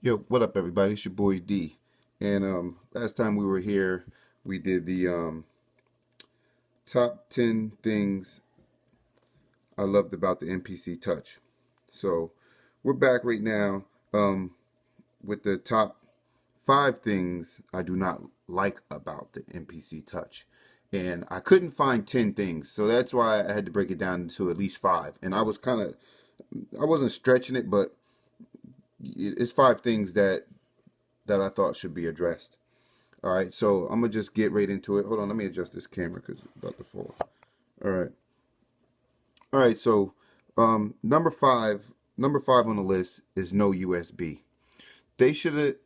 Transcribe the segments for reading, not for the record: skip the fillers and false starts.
Yo, what up, everybody? It's your boy D. And last time we were here, we did the top 10 things I loved about the MPC Touch. So we're back right now with the top 5 things I do not like about the MPC Touch. And I couldn't find 10 things, so that's why I had to break it down into at least 5. And I wasn't stretching it, but it's 5 things that I thought should be addressed. All right, so I'm gonna just get right into it. Hold on, let me adjust this camera because it's about to fall. All right, all right. So number five on the list is no USB. They should have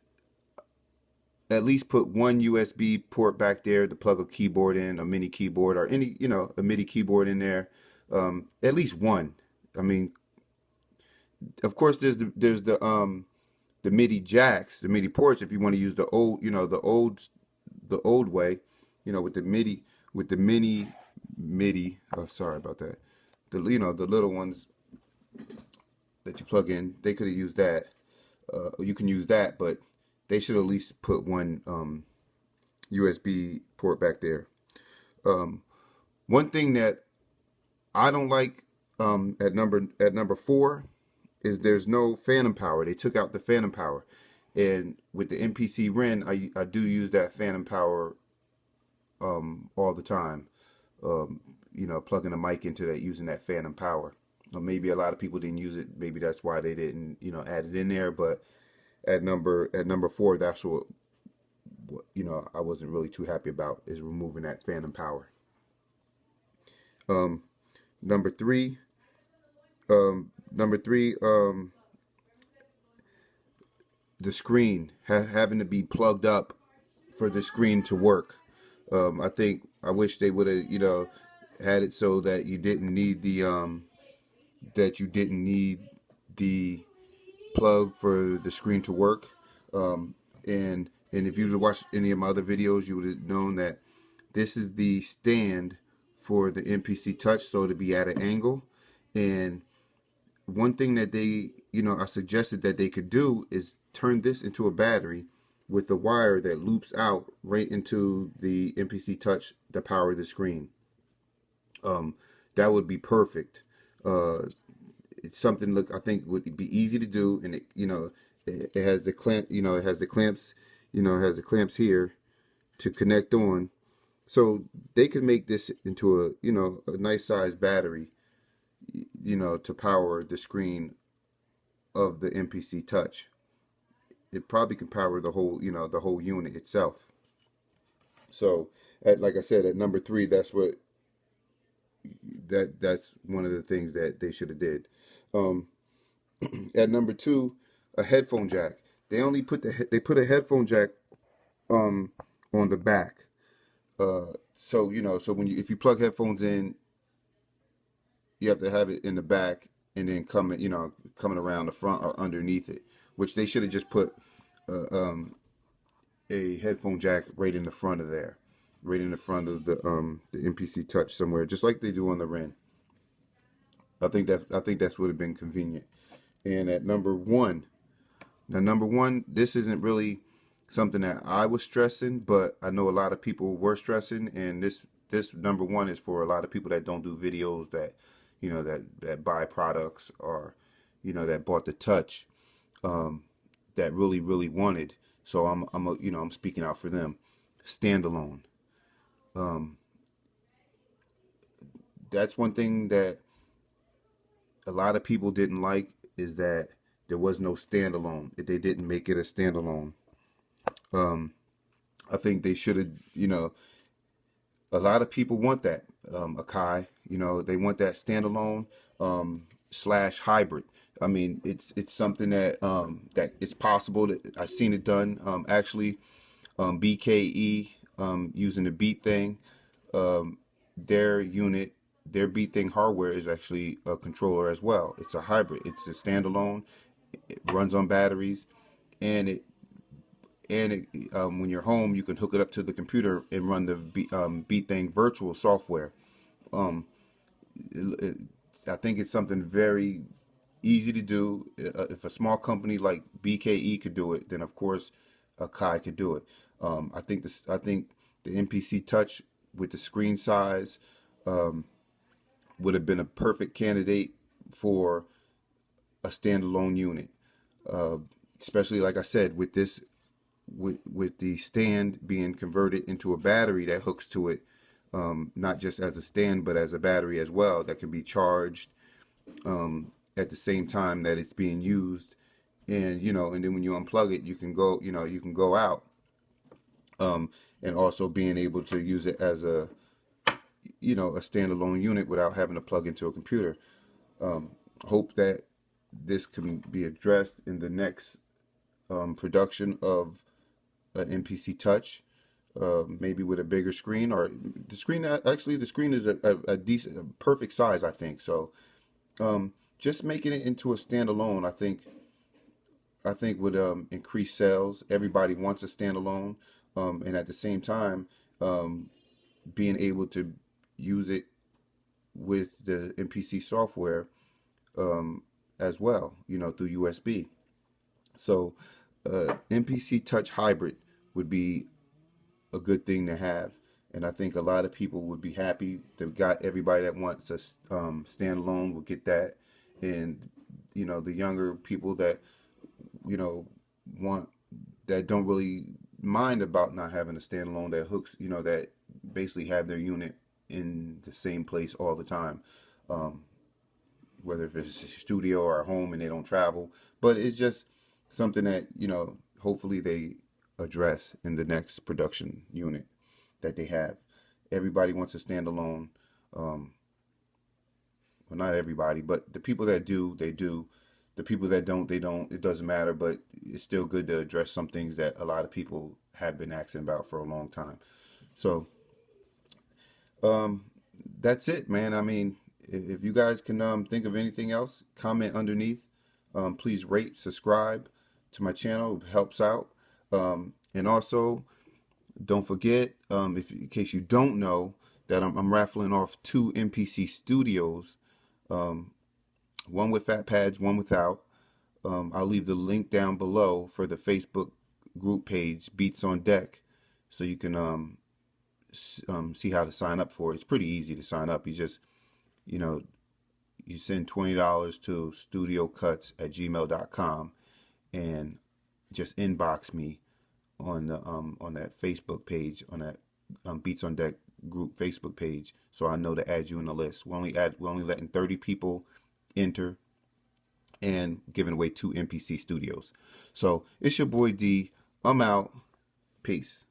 at least put one USB port back there to plug a keyboard in, a mini keyboard, or any a MIDI keyboard in there. At least one. I mean, of course, the MIDI jacks, the MIDI ports, if you want to use the old, the old way, with the MIDI, with the mini MIDI. Oh, sorry about that. The the little ones that you plug in, they could have used that. You can use that, but they should at least put one USB port back there. One thing that I don't like at number 4 is there's no phantom power. They took out the phantom power, and with the MPC Ren, I do use that phantom power all the time. Plugging a mic into that, using that phantom power. Maybe a lot of people didn't use it. Maybe that's why they didn't add it in there. But at number 4, that's what I wasn't really too happy about, is removing that phantom power. Number 3. Number 3, the screen having to be plugged up for the screen to work. I wish they would have, had it so that you didn't need the plug for the screen to work. And if you watched any of my other videos, you would have known that this is the stand for the MPC Touch, so to be at an angle. And one thing that they, I suggested that they could do is turn this into a battery with the wire that loops out right into the MPC Touch to power the screen. That would be perfect. It's something I think would be easy to do, and it has the clamp, it has the clamps, it has the clamps here to connect on, so they could make this into a nice size battery, to power the screen of the MPC Touch. It probably can power the whole, the whole unit itself. So, like I said, at number 3, that's one of the things that they should have did. At number 2, a headphone jack. They only put a headphone jack on the back. So so if you plug headphones in, you have to have it in the back, and then coming around the front or underneath it, which they should have just put a headphone jack right in the front of there, right in the front of the MPC Touch somewhere, just like they do on the Ren. I think that's would have been convenient. And at number 1, this isn't really something that I was stressing, but I know a lot of people were stressing, and this number 1 is for a lot of people that don't do videos, that that buy products, or that bought the Touch, that really wanted. So I'm speaking out for them. Standalone. That's one thing that a lot of people didn't like, is that there was no standalone. They didn't make it a standalone. I think they should have, a lot of people want that, Akai, they want that standalone slash hybrid. I mean, it's something that that it's possible that I've seen it done. Actually, BKE, using the Beat Thing, their unit, their Beat Thing hardware is actually a controller as well. It's a hybrid. It's a standalone. It runs on batteries, and when you're home, you can hook it up to the computer and run the Beat Thing virtual software. I think it's something very easy to do. If a small company like BKE could do it, then of course Kai could do it. I think the MPC Touch with the screen size would have been a perfect candidate for a standalone unit. Uh, Especially like I said, with this with the stand being converted into a battery that hooks to it, not just as a stand but as a battery as well that can be charged at the same time that it's being used. And and then when you unplug it, you can go, you can go out, and also being able to use it as a a standalone unit without having to plug into a computer. Hope that this can be addressed in the next production of an MPC Touch, maybe with a bigger screen, or the screen. Actually, the screen is a decent, a perfect size, I think. So, just making it into a standalone, I think would increase sales. Everybody wants a standalone, and at the same time, being able to use it with the MPC software as well, through USB. So, MPC Touch Hybrid would be a good thing to have, and I think a lot of people would be happy. They've got everybody that wants a standalone will get that, and the younger people that want that don't really mind about not having a standalone that hooks, that basically have their unit in the same place all the time, whether if it's a studio or a home and they don't travel. But it's just something that hopefully they address in the next production unit that they have. Everybody wants a standalone. Well, not everybody, but the people that do, they do. The people that don't, they don't. It doesn't matter, but it's still good to address some things that a lot of people have been asking about for a long time. So, um, that's it, man. I mean, if you guys can think of anything else, comment underneath. Please rate, subscribe to my channel. It helps out. And also, don't forget, if in case you don't know, that I'm raffling off two MPC Studios, one with fat pads, one without. I'll leave the link down below for the Facebook group page, Beats on Deck, so you can see how to sign up for it. It's pretty easy to sign up. You just, you send $20 to studiocuts@gmail.com and just inbox me on the on that Facebook page, on that Beats on Deck group Facebook page, so I know to add you in the list. We're only letting 30 people enter, and giving away two MPC Studios. So it's your boy D. I'm out. Peace.